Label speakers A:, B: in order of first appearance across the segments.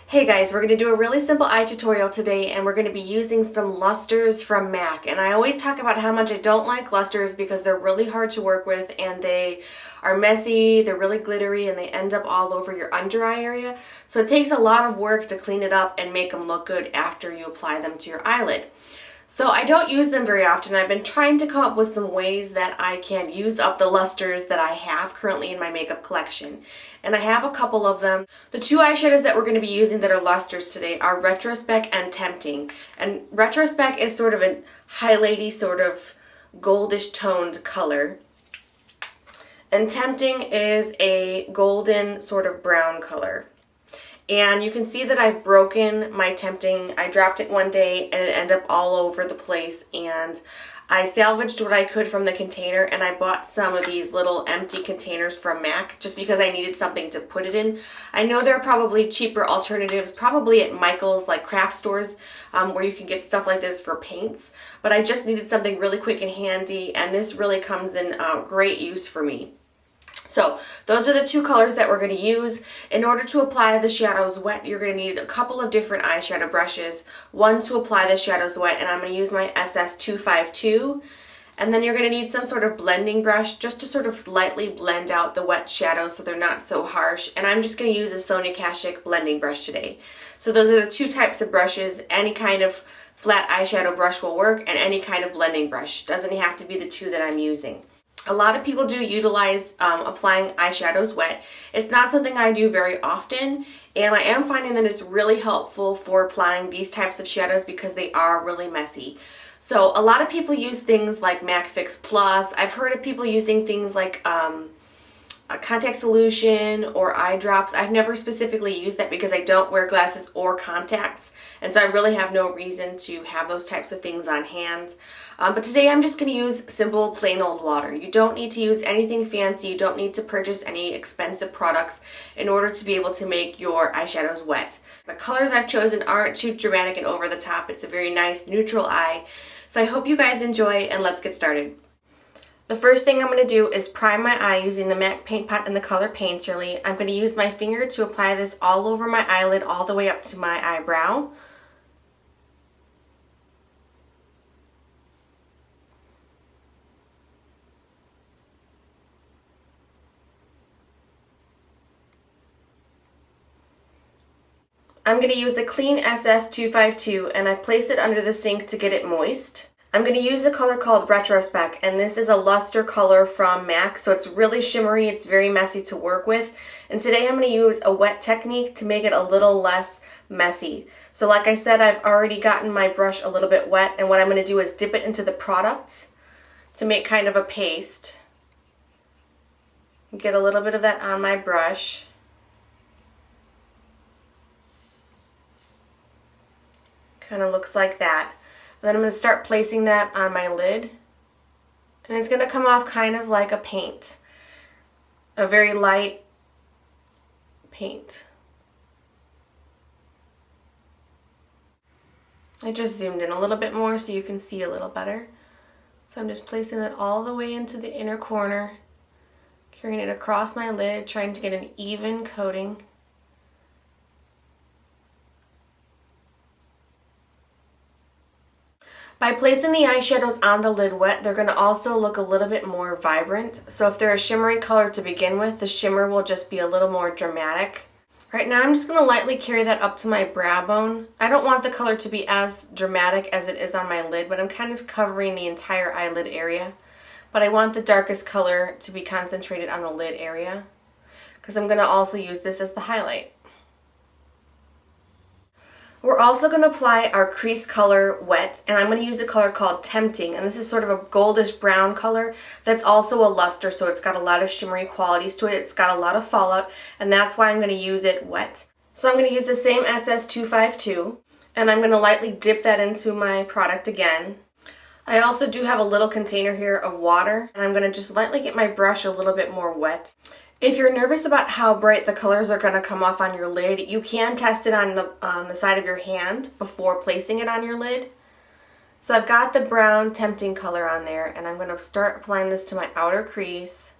A: Hey guys, we're going to do a really simple eye tutorial today and we're going to be using some lustres from MAC. And I always talk about how much I don't like lustres because they're really hard to work with and they are messy, they're really glittery, and they end up all over your under eye area. So it takes a lot of work to clean it up and make them look good after you apply them to your eyelid. So I don't use them very often. I've been trying to come up with some ways that I can use up the lustres that I have currently in my makeup collection. And I have a couple of them. The two eyeshadows that we're going to be using that are lustres today are Retrospec and Tempting. And Retrospec is sort of a highlighty, sort of goldish toned color. And Tempting is a golden sort of brown color. And you can see that I've broken my Tempting. I dropped it one day and it ended up all over the place, and I salvaged what I could from the container and I bought some of these little empty containers from MAC just because I needed something to put it in. I know there are probably cheaper alternatives, probably at Michael's, like craft stores, where you can get stuff like this for paints, but I just needed something really quick and handy, and this really comes in great use for me. So those are the two colors that we're going to use. In order to apply the shadows wet, you're going to need a couple of different eyeshadow brushes. One to apply the shadows wet, and I'm going to use my SS252. And then you're going to need some sort of blending brush just to sort of lightly blend out the wet shadows so they're not so harsh. And I'm just going to use a Sonia Kashuk blending brush today. So those are the two types of brushes. Any kind of flat eyeshadow brush will work, and any kind of blending brush. Doesn't have to be the two that I'm using. A lot of people do utilize applying eyeshadows wet. It's not something I do very often, and I am finding that it's really helpful for applying these types of shadows because they are really messy. So a lot of people use things like MAC Fix Plus. I've heard of people using things like a contact solution or eye drops. I've never specifically used that because I don't wear glasses or contacts, and so I really have no reason to have those types of things on hand. But today I'm just going to use simple plain old water. You don't need to use anything fancy. You don't need to purchase any expensive products in order to be able to make your eyeshadows wet. The colors I've chosen aren't too dramatic and over the top. It's a very nice neutral eye. So I hope you guys enjoy, and let's get started. The first thing I'm going to do is prime my eye using the MAC Paint Pot in the color Painterly. I'm going to use my finger to apply this all over my eyelid all the way up to my eyebrow. I'm going to use a clean SS252, and I've placed it under the sink to get it moist. I'm going to use a color called Retrospec, and this is a luster color from MAC, so it's really shimmery, it's very messy to work with. And today I'm going to use a wet technique to make it a little less messy. So like I said, I've already gotten my brush a little bit wet, and what I'm going to do is dip it into the product to make kind of a paste. Get a little bit of that on my brush. Kind of looks like that. And then I'm going to start placing that on my lid. And it's going to come off kind of like a paint. A very light paint. I just zoomed in a little bit more so you can see a little better. So I'm just placing it all the way into the inner corner, carrying it across my lid, trying to get an even coating. By placing the eyeshadows on the lid wet, they're going to also look a little bit more vibrant. So if they're a shimmery color to begin with, the shimmer will just be a little more dramatic. Right now I'm just going to lightly carry that up to my brow bone. I don't want the color to be as dramatic as it is on my lid, but I'm kind of covering the entire eyelid area. But I want the darkest color to be concentrated on the lid area, because I'm going to also use this as the highlight. We're also going to apply our crease color wet, and I'm going to use a color called Tempting, and this is sort of a goldish brown color that's also a luster, so it's got a lot of shimmery qualities to it. It's got a lot of fallout, and that's why I'm going to use it wet. So I'm going to use the same SS252, and I'm going to lightly dip that into my product again. I also do have a little container here of water, and I'm going to just lightly get my brush a little bit more wet. If you're nervous about how bright the colors are going to come off on your lid, you can test it on the side of your hand before placing it on your lid. So I've got the brown Tempting color on there, and I'm going to start applying this to my outer crease.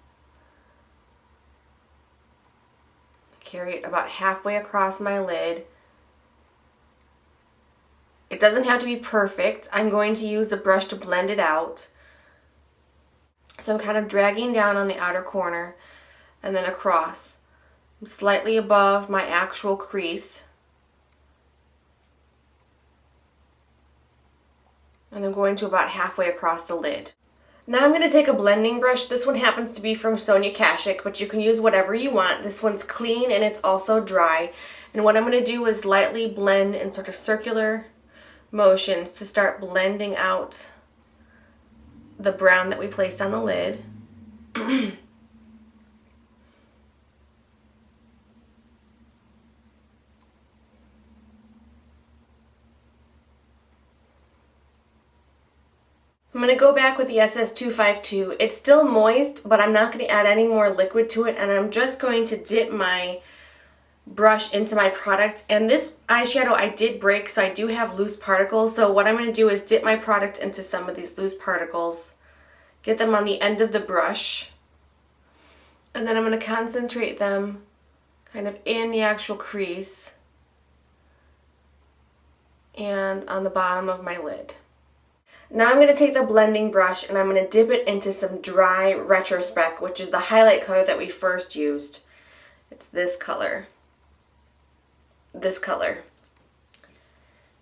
A: Carry it about halfway across my lid, It doesn't have to be perfect. I'm going to use the brush to blend it out. So I'm kind of dragging down on the outer corner and then across. I'm slightly above my actual crease. And I'm going to about halfway across the lid. Now I'm going to take a blending brush. This one happens to be from Sonia Kashuk, but you can use whatever you want. This one's clean and it's also dry. And what I'm going to do is lightly blend in sort of circular motions to start blending out the brown that we placed on the lid. I'm going to go back with the SS252. It's still moist, but I'm not going to add any more liquid to it, and I'm just going to dip my brush into my product. And this eyeshadow I did break, so I do have loose particles. So what I'm going to do is dip my product into some of these loose particles, get them on the end of the brush, and then I'm going to concentrate them kind of in the actual crease and on the bottom of my lid. Now I'm going to take the blending brush and I'm going to dip it into some dry Retrospect, which is the highlight color that we first used. It's this color. This color.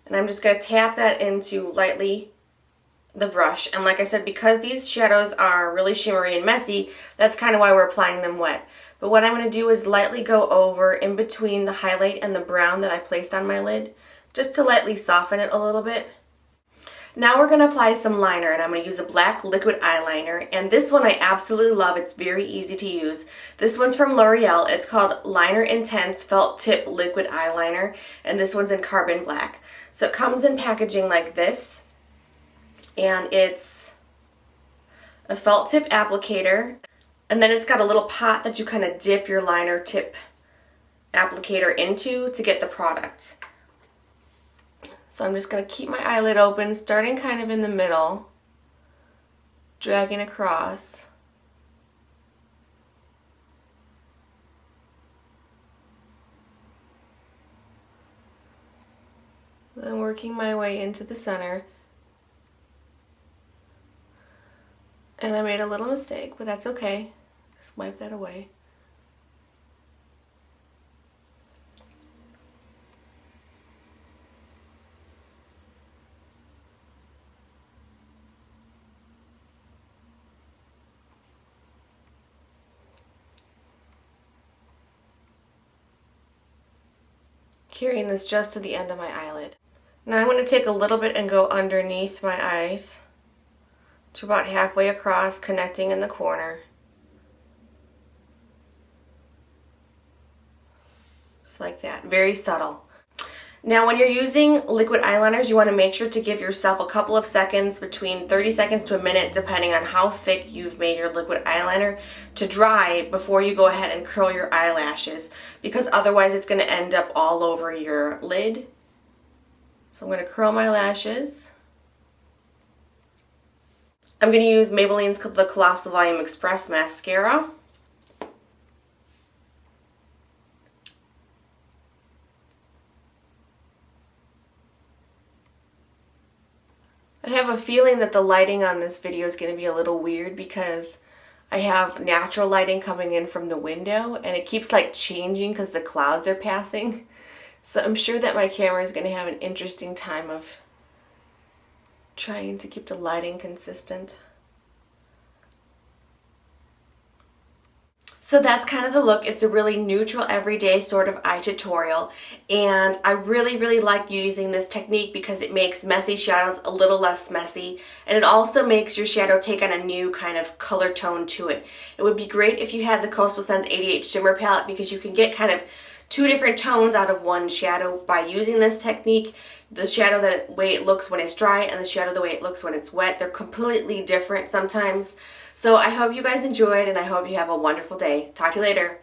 A: And I'm just going to tap that into lightly the brush. And like I said, because these shadows are really shimmery and messy, that's kind of why we're applying them wet. But what I'm going to do is lightly go over in between the highlight and the brown that I placed on my lid, just to lightly soften it a little bit. Now we're going to apply some liner, and I'm going to use a black liquid eyeliner, and this one I absolutely love. It's very easy to use. This one's from L'Oreal. It's called Liner Intense Felt Tip Liquid Eyeliner, and this one's in Carbon Black. So it comes in packaging like this, and it's a felt tip applicator, and then it's got a little pot that you kind of dip your liner tip applicator into to get the product. So I'm just going to keep my eyelid open, starting kind of in the middle, dragging across. Then working my way into the center. And I made a little mistake, but that's okay. Just wipe that away. Carrying this just to the end of my eyelid. Now I'm going to take a little bit and go underneath my eyes to about halfway across, connecting in the corner. Just like that, very subtle. Now when you're using liquid eyeliners, you want to make sure to give yourself a couple of seconds, between 30 seconds to a minute, depending on how thick you've made your liquid eyeliner, to dry before you go ahead and curl your eyelashes, because otherwise it's going to end up all over your lid. So I'm going to curl my lashes. I'm going to use Maybelline's The Colossal Volume Express Mascara. I have a feeling that the lighting on this video is going to be a little weird because I have natural lighting coming in from the window and it keeps like changing because the clouds are passing. So I'm sure that my camera is going to have an interesting time of trying to keep the lighting consistent. So that's kind of the look. It's a really neutral, everyday sort of eye tutorial, and I really like using this technique because it makes messy shadows a little less messy, and it also makes your shadow take on a new kind of color tone to it. It would be great if you had the Coastal Scents 88 Shimmer Palette because you can get kind of two different tones out of one shadow by using this technique. The shadow the way it looks when it's dry and the shadow the way it looks when it's wet. They're completely different sometimes. So I hope you guys enjoyed and I hope you have a wonderful day. Talk to you later.